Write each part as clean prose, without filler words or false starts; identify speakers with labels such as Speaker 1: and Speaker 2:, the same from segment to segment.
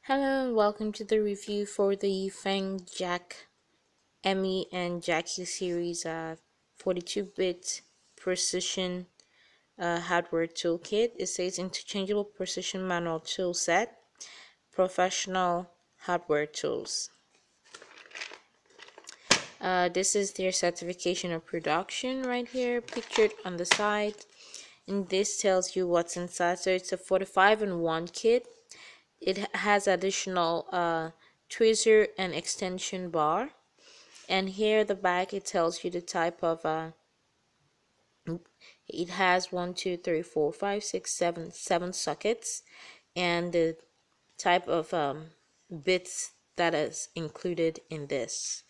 Speaker 1: Hello and welcome to the review for the Feng Jack Emmy and Jackie series 42-bit precision hardware toolkit. It says interchangeable precision manual tool set, professional hardware tools. This is their certification of production right here, pictured on the side. And this tells you what's inside. So it's a 45-in-1 kit. It has additional tweezer and extension bar, and here at the back it tells you the type of it has 7 sockets and the type of bits that is included in this.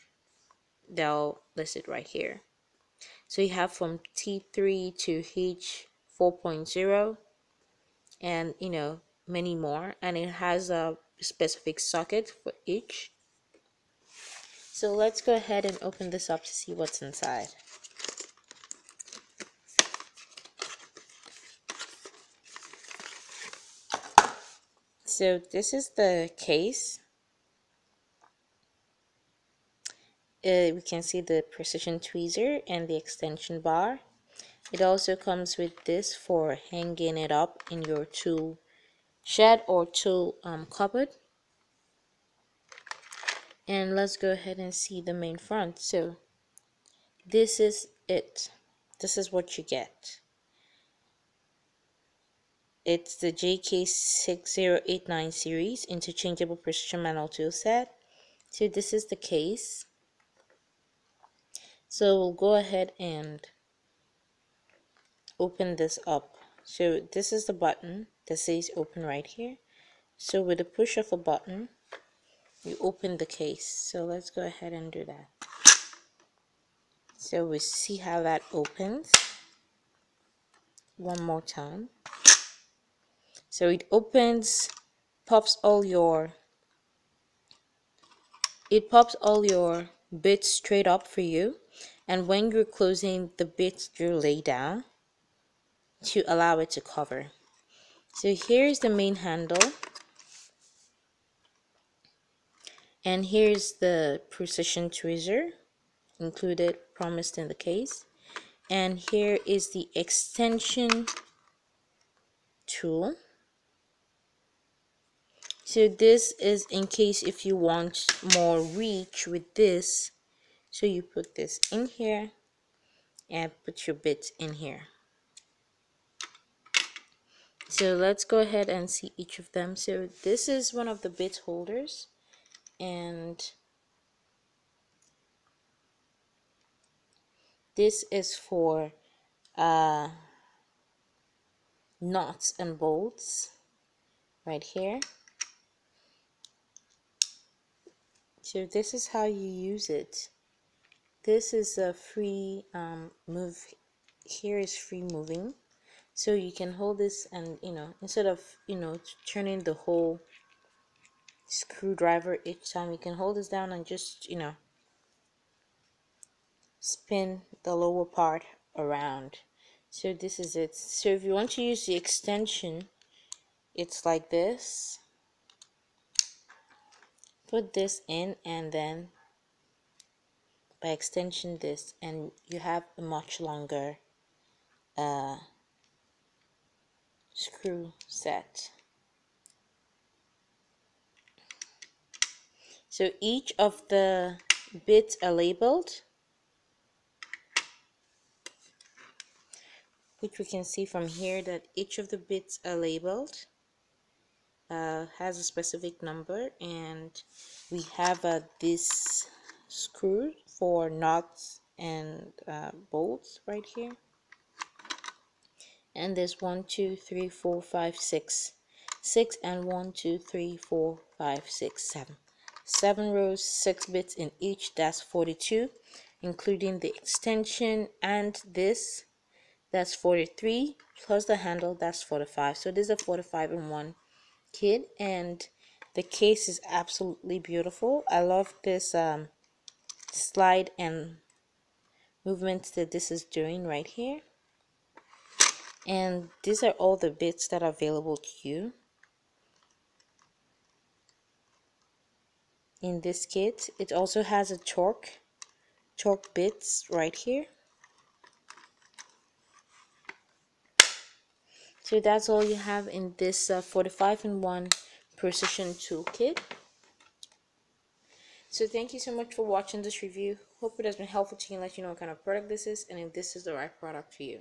Speaker 1: They'll list it right here. So you have from T3 to H4.0 and many more, and it has a specific socket for each. So let's go ahead and open this up to see what's inside. So this is the case. We can see the precision tweezer and the extension bar. It also comes with this for hanging it up in your tool shed or tool cupboard. And let's go ahead and see the main front. So this is it. This is what you get. It's the JK6089 series interchangeable precision manual tool set. So this is the case. So we'll go ahead and open this up. So this is the button that says open right here. So with the push of a button, you open the case. So let's go ahead and do that. So we see how that opens. One more time. So it opens, pops all your bits straight up for you, and when you're closing, the bits you lay down to allow it to cover. So here's the main handle, and here's the precision tweezer included, promised in the case, and here is the extension tool. So this is in case if you want more reach with this, so you put this in here and put your bits in here. So let's go ahead and see each of them. So this is one of the bit holders, and this is for nuts and bolts right here. So this is how you use it. This is a free move. Here is free moving, so you can hold this and instead of turning the whole screwdriver each time, you can hold this down and just spin the lower part around. So this is it. So if you want to use the extension, it's like this. Put this in and then by extension this, and you have a much longer screw set. So each of the bits are labeled, which we can see from here that each of the bits are labeled, has a specific number, and we have this screw for nuts and bolts right here, and there's 1 2 3 4 5 6 6 and 1 2 3 4 5 6 7 rows, 6 bits in each. That's 42, including the extension and this. That's 43 plus the handle. That's 45. So this is a 45-in-1 kit, and the case is absolutely beautiful. I love this slide and movements that this is doing right here, and these are all the bits that are available to you. in this kit. It also has a chalk bits right here. So that's all you have in this 45-in-1 precision toolkit. So thank you so much for watching this review. Hope it has been helpful to you and let you know what kind of product this is and if this is the right product for you.